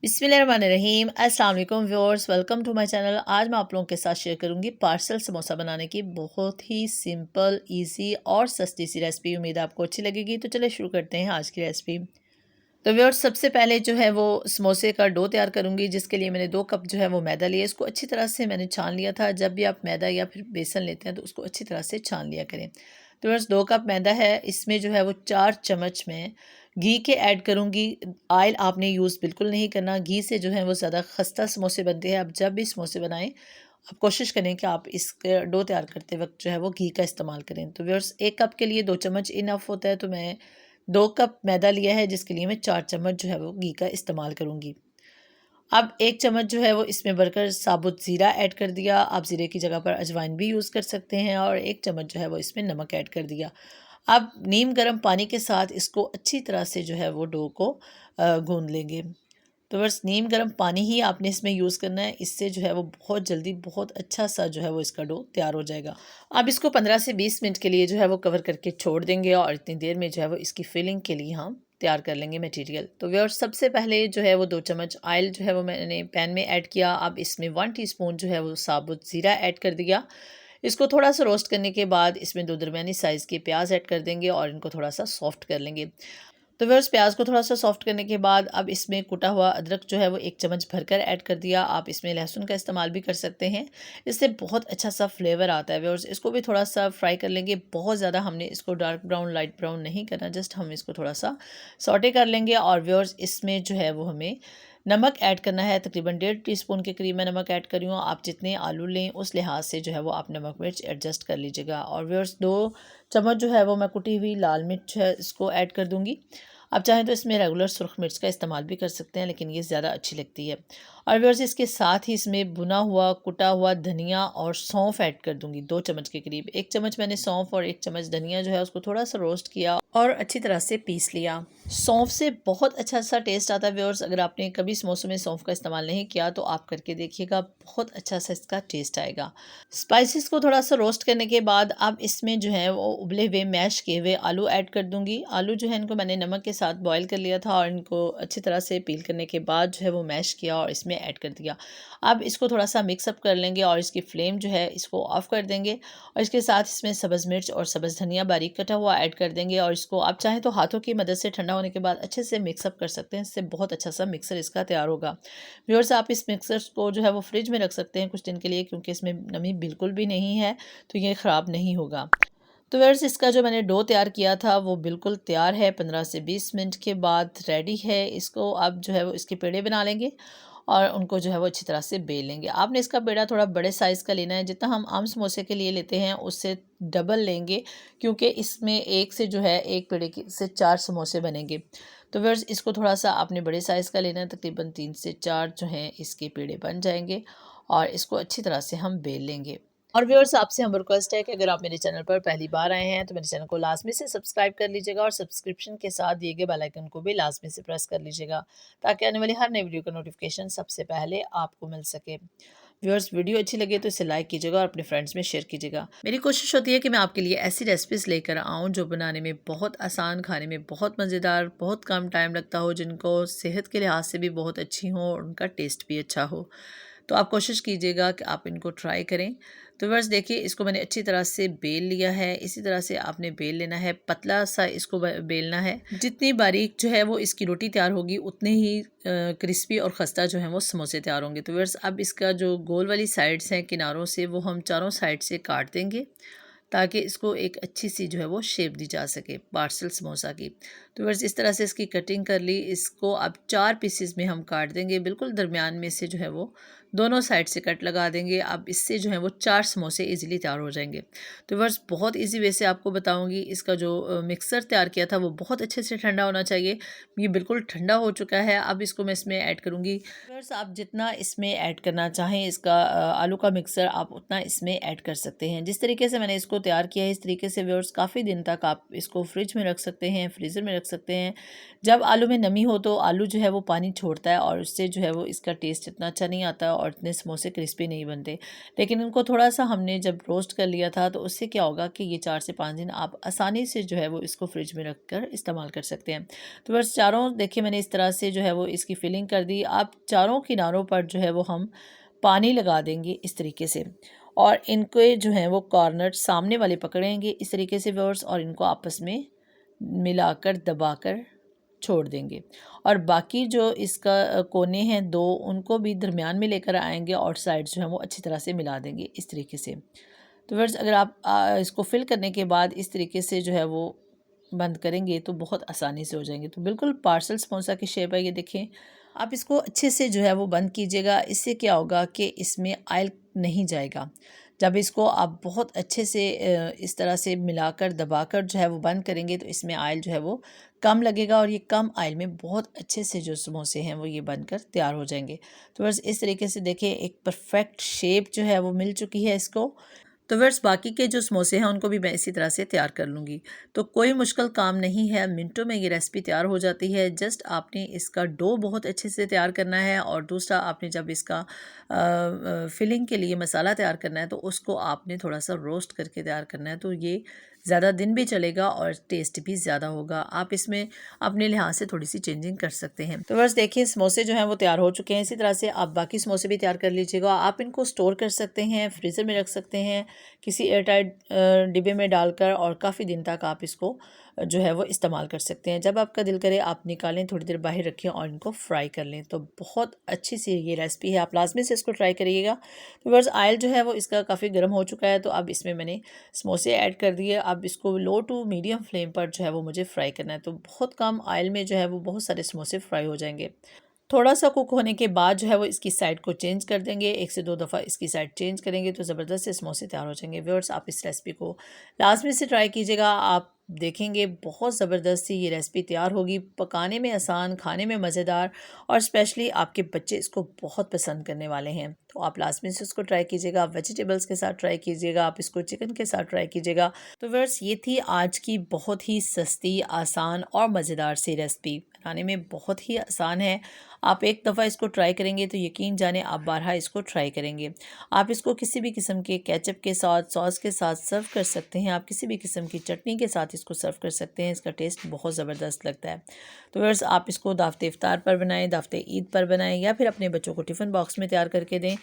बिस्मिल्लाहिर्रहमानिर्रहीम। अस्सलाम वालेकुम viewers, welcome to my channel. आज मैं आप लोगों के साथ शेयर करूंगी पार्सल समोसा बनाने की बहुत ही सिंपल, इजी और सस्ती सी रेसिपी। उम्मीद है आपको अच्छी लगेगी। तो चलिए शुरू करते हैं आज की रेसिपी। तो व्यूअर्स, सबसे पहले जो है वो समोसे का डो तैयार करूंगी, जिसके लिए मैंने 2 कप जो है वो मैदा लिया। इसको अच्छी तरह से मैंने छान लिया था। जब भी आप मैदा या फिर बेसन लेते हैं तो उसको अच्छी तरह से छान लिया करें। तो व्यूअर्स, 2 कप मैदा है, इसमें जो है वो 4 चम्मच में घी के ऐड करूंगी। ऑयल आपने यूज़ बिल्कुल नहीं करना। घी से जो है वो ज़्यादा खस्ता समोसे बनते हैं। आप जब भी समोसे बनाएं, आप कोशिश करें कि आप इसके डो तैयार करते वक्त जो है वो घी का इस्तेमाल करें। तो व्यूअर्स, 1 कप के लिए 2 चम्मच इनफ होता है। तो मैं 2 कप मैदा लिया है, जिसके लिए मैं 4 चम्मच जो है वो घी का इस्तेमाल करूँगी। अब 1 चम्मच जो है वो इसमें भरकर साबुत ज़ीरा ऐड कर दिया। आप ज़ीरे की जगह पर अजवाइन भी यूज़ कर सकते हैं। और 1 चम्मच जो है वो इसमें नमक ऐड कर दिया। अब नीम गर्म पानी के साथ इसको अच्छी तरह से जो है वो डो को गूँध लेंगे। तो बस नीम गर्म पानी ही आपने इसमें यूज़ करना है। इससे जो है वो बहुत जल्दी बहुत अच्छा सा जो है वो इसका डो तैयार हो जाएगा। अब इसको 15 से 20 मिनट के लिए जो है वो कवर करके छोड़ देंगे और इतनी देर में जो है वो इसकी फिलिंग के लिए हम तैयार कर लेंगे मटेरियल। तो व्यूअर्स, सबसे पहले जो है वो 2 चम्मच ऑयल जो है वो मैंने पैन में ऐड किया। अब इसमें 1 टीस्पून जो है वो साबुत ज़ीरा ऐड कर दिया। इसको थोड़ा सा रोस्ट करने के बाद इसमें 2 दरमियानी साइज़ के प्याज ऐड कर देंगे और इनको थोड़ा सा सॉफ्ट कर लेंगे। तो फिर उस प्याज को थोड़ा सा सॉफ्ट करने के बाद अब इसमें कुटा हुआ अदरक जो है वो 1 चम्मच भरकर ऐड कर दिया। आप इसमें लहसुन का इस्तेमाल भी कर सकते हैं। इससे बहुत अच्छा सा फ्लेवर आता है। व्यूअर्स, इसको भी थोड़ा सा फ्राई कर लेंगे। बहुत ज़्यादा हमने इसको डार्क ब्राउन लाइट ब्राउन नहीं करना, जस्ट हम इसको थोड़ा सा सॉटे कर लेंगे। और व्यूअर्स, इसमें जो है वो हमें नमक ऐड करना है। तकरीबन 1.5 टीस्पून के करीब मैं नमक ऐड करी हूँ। आप जितने आलू लें उस लिहाज से जो है वो आप नमक मिर्च एडजस्ट कर लीजिएगा। और व्यूअर्स, 2 चम्मच जो है वो मैं कुटी हुई लाल मिर्च है इसको ऐड कर दूँगी। आप चाहें तो इसमें रेगुलर सुर्ख मिर्च का इस्तेमाल भी कर सकते हैं, लेकिन ये ज़्यादा अच्छी लगती है। और व्यूअर्स, इसके साथ ही इसमें भुना हुआ कुटा हुआ धनिया और सौंफ ऐड कर दूंगी 2 चम्मच के करीब। 1 चम्मच मैंने सौंफ और 1 चम्मच धनिया जो है उसको थोड़ा सा रोस्ट किया और अच्छी तरह से पीस लिया। सौंफ से बहुत अच्छा सा टेस्ट आता है व्यूअर्स। अगर आपने कभी समोसों में सौंफ का इस्तेमाल नहीं किया तो आप करके देखिएगा, बहुत अच्छा सा इसका टेस्ट आएगा। स्पाइसेस को थोड़ा सा रोस्ट करने के बाद अब इसमें जो है वो उबले हुए मैश किए हुए आलू ऐड कर दूंगी। आलू जो है इनको मैंने नमक के साथ बॉईल कर लिया था और इनको अच्छी तरह से पील करने के बाद जो है वो मैश किया और इसमें ऐड कर दिया। अब इसको थोड़ा सा मिक्सअप कर लेंगे और इसकी फ्लेम जो है इसको ऑफ कर देंगे। और इसके साथ इसमें सब्ज़ मिर्च और सब्ज़ धनिया बारीक कटा हुआ ऐड कर देंगे। और इसको आप चाहें तो हाथों की मदद से ठंडा होने के बाद अच्छे से मिक्सअप कर सकते हैं। इससे बहुत अच्छा सा मिक्सर इसका तैयार होगा। व्यूअर्स, आप इस मिक्सर को जो है वो फ्रिज में रख सकते हैं कुछ दिन के लिए, क्योंकि इसमें नमी बिल्कुल भी नहीं है, तो ये ख़राब नहीं होगा। तो व्यूअर्स, इसका जो मैंने डो तैयार किया था वो बिल्कुल तैयार है। 15 से 20 मिनट के बाद रेडी है। इसको अब जो है वो इसके पेड़े बना लेंगे और उनको जो है वो अच्छी तरह से बेल लेंगे। आपने इसका पेड़ा थोड़ा बड़े साइज़ का लेना है, जितना हम आम समोसे के लिए लेते हैं उससे डबल लेंगे, क्योंकि इसमें एक से जो है एक पेड़े की से 4 समोसे बनेंगे। तो व्यूअर्स, इसको थोड़ा सा आपने बड़े साइज़ का लेना है। तकरीबन 3 से 4 जो हैं इसके पेड़े बन जाएंगे और इसको अच्छी तरह से हम बेल लेंगे। और व्यूअर्स, आपसे हम रिक्वेस्ट है कि अगर आप मेरे चैनल पर पहली बार आए हैं तो मेरे चैनल को लाजमी से सब्सक्राइब कर लीजिएगा और सब्सक्रिप्शन के साथ दिए गए बेल आइकन को भी लाजमी से प्रेस कर लीजिएगा, ताकि आने वाली हर नई वीडियो का नोटिफिकेशन सबसे पहले आपको मिल सके। व्यूअर्स, वीडियो अच्छी लगे तो इसे लाइक कीजिएगा और अपने फ्रेंड्स में शेयर कीजिएगा। मेरी कोशिश होती है कि मैं आपके लिए ऐसी रेसिपीज़ लेकर आऊँ जो बनाने में बहुत आसान, खाने में बहुत मज़ेदार, बहुत कम टाइम लगता हो, जिनको सेहत के लिहाज से भी बहुत अच्छी हों और उनका टेस्ट भी अच्छा हो। तो आप कोशिश कीजिएगा कि आप इनको ट्राई करें। तो बस देखिए, इसको मैंने अच्छी तरह से बेल लिया है। इसी तरह से आपने बेल लेना है, पतला सा इसको बेलना है। जितनी बारीक जो है वो इसकी रोटी तैयार होगी, उतने ही क्रिस्पी और खस्ता जो है वो समोसे तैयार होंगे। तो बस अब इसका जो गोल वाली साइड्स हैं किनारों से, वो हम चारों साइड से काट देंगे, ताकि इसको एक अच्छी सी जो है वो शेप दी जा सके पार्सल समोसा की। तो बस इस तरह से इसकी कटिंग कर ली। इसको अब 4 पीसेस में हम काट देंगे, बिल्कुल दरमियान में से जो है वो दोनों साइड से कट लगा देंगे। अब इससे जो है वो 4 समोसे इजीली तैयार हो जाएंगे। तो बस बहुत इजी वे से आपको बताऊंगी। इसका जो मिक्सर तैयार किया था वो बहुत अच्छे से ठंडा होना चाहिए। ये बिल्कुल ठंडा हो चुका है। अब इसको मैं इसमें ऐड करूँगी। बस आप जितना इसमें ऐड करना चाहें इसका आलू का मिक्सर, आप उतना इसमें ऐड कर सकते हैं। जिस तरीके से मैंने इसको तैयार किया है, इस तरीके से व्यूअर्स काफ़ी दिन तक आप इसको फ्रिज में रख सकते हैं, फ्रीज़र में रख सकते हैं। जब आलू में नमी हो तो आलू जो है वो पानी छोड़ता है और उससे जो है वो इसका टेस्ट इतना अच्छा नहीं आता और इतने समोसे क्रिस्पी नहीं बनते। लेकिन इनको थोड़ा सा हमने जब रोस्ट कर लिया था तो उससे क्या होगा कि ये 4 से 5 दिन आप आसानी से जो है वो इसको फ्रिज में रख कर इस्तेमाल कर सकते हैं। तो बस चारों देखिए मैंने इस तरह से जो है वो इसकी फिलिंग कर दी। आप चारों किनारों पर जो है वो हम पानी लगा देंगे इस तरीके से और इनके जो हैं वो कॉर्नर सामने वाले पकड़ेंगे इस तरीके से व्यूअर्स और इनको आपस में मिलाकर दबाकर छोड़ देंगे और बाकी जो इसका कोने हैं दो उनको भी दरमियान में लेकर आएंगे और साइड जो है वो अच्छी तरह से मिला देंगे इस तरीके से। तो व्यूअर्स अगर आप इसको फिल करने के बाद इस तरीके से जो है वो बंद करेंगे तो बहुत आसानी से हो जाएंगे। तो बिल्कुल पार्सल समोसा की शेप है ये देखें। आप इसको अच्छे से जो है वो बंद कीजिएगा। इससे क्या होगा कि इसमें ऑयल नहीं जाएगा। जब इसको आप बहुत अच्छे से इस तरह से मिलाकर दबाकर जो है वो बंद करेंगे तो इसमें ऑयल जो है वो कम लगेगा और ये कम ऑयल में बहुत अच्छे से जो समोसे हैं वो ये बनकर तैयार हो जाएंगे। तो बस इस तरीके से देखिए एक परफेक्ट शेप जो है वो मिल चुकी है इसको। तो व्यूअर्स बाकी के जो समोसे हैं उनको भी मैं इसी तरह से तैयार कर लूँगी। तो कोई मुश्किल काम नहीं है, मिनटों में ये रेसिपी तैयार हो जाती है। जस्ट आपने इसका डो बहुत अच्छे से तैयार करना है और दूसरा आपने जब इसका फिलिंग के लिए मसाला तैयार करना है तो उसको आपने थोड़ा सा रोस्ट करके तैयार करना है। तो ये ज़्यादा दिन भी चलेगा और टेस्ट भी ज़्यादा होगा। आप इसमें अपने लिहाज से थोड़ी सी चेंजिंग कर सकते हैं। तो बस देखिए समोसे जो हैं वो तैयार हो चुके हैं। इसी तरह से आप बाकी समोसे भी तैयार कर लीजिएगा। आप इनको स्टोर कर सकते हैं, फ्रीज़र में रख सकते हैं किसी एयरटाइट डिब्बे में डालकर और काफ़ी दिन तक आप इसको जो है वो इस्तेमाल कर सकते हैं। जब आपका दिल करे आप निकालें, थोड़ी देर बाहर रखें और इनको फ्राई कर लें। तो बहुत अच्छी सी ये रेसिपी है, आप लाजमी से इसको ट्राई करिएगा। तो बस ऑयल जो है वो इसका काफ़ी गर्म हो चुका है तो अब इसमें मैंने समोसे ऐड कर दिए। अब इसको लो टू मीडियम फ्लेम पर जो है वो मुझे फ्राई करना है। तो बहुत कम ऑयल में जो है वो बहुत सारे समोसे फ्राई हो जाएंगे। थोड़ा सा कुक होने के बाद जो है वो इसकी साइड को चेंज कर देंगे। 1 से 2 दफ़ा इसकी साइड चेंज करेंगे तो ज़बरदस्त से समोसे तैयार हो जाएंगे। व्यूअर्स आप इस रेसिपी को लाज़मी से ट्राई कीजिएगा। आप देखेंगे बहुत ज़बरदस्त सी ये रेसिपी तैयार होगी। पकाने में आसान, खाने में मज़ेदार और स्पेशली आपके बच्चे इसको बहुत पसंद करने वाले हैं। तो आप लाज़मी से उसको ट्राई कीजिएगा। आप वेजिटेबल्स के साथ ट्राई कीजिएगा, आप इसको चिकन के साथ ट्राई कीजिएगा। तो व्यूअर्स ये थी आज की बहुत ही सस्ती, आसान और मज़ेदार सी रेसिपी। बनाने में बहुत ही आसान है। आप एक दफ़ा इसको ट्राई करेंगे तो यकीन जाने आप बारहा इसको ट्राई करेंगे। आप इसको किसी भी किस्म के केचप के साथ, सॉस के साथ सर्व कर सकते हैं। आप किसी भी किस्म की चटनी के साथ इसको सर्व कर सकते हैं। इसका टेस्ट बहुत ज़बरदस्त लगता है। तो व्यूअर्स आप इसको दावत इफ्तार पर बनाएं, दावत ईद पर बनाएं या फिर अपने बच्चों को टिफ़िन बॉक्स में तैयार करके दें।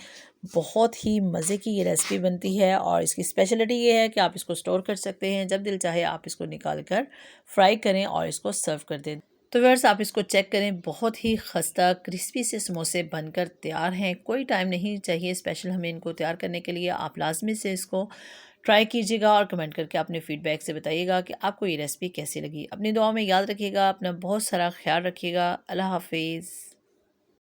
बहुत ही मज़े की ये रेसिपी बनती है और इसकी स्पेशलिटी ये है कि आप इसको स्टोर कर सकते हैं। जब दिल चाहे आप इसको निकाल कर फ्राई करें और इसको सर्व कर दें। तो व्यूअर्स आप इसको चेक करें, बहुत ही खस्ता क्रिस्पी से समोसे बनकर तैयार हैं। कोई टाइम नहीं चाहिए स्पेशल हमें इनको तैयार करने के लिए। आप लाजमी से इसको ट्राई कीजिएगा और कमेंट करके अपने फीडबैक से बताइएगा कि आपको ये रेसिपी कैसी लगी। अपनी दुआ में याद रखिएगा, अपना बहुत सारा ख्याल रखिएगा। अल्लाह हाफिज़।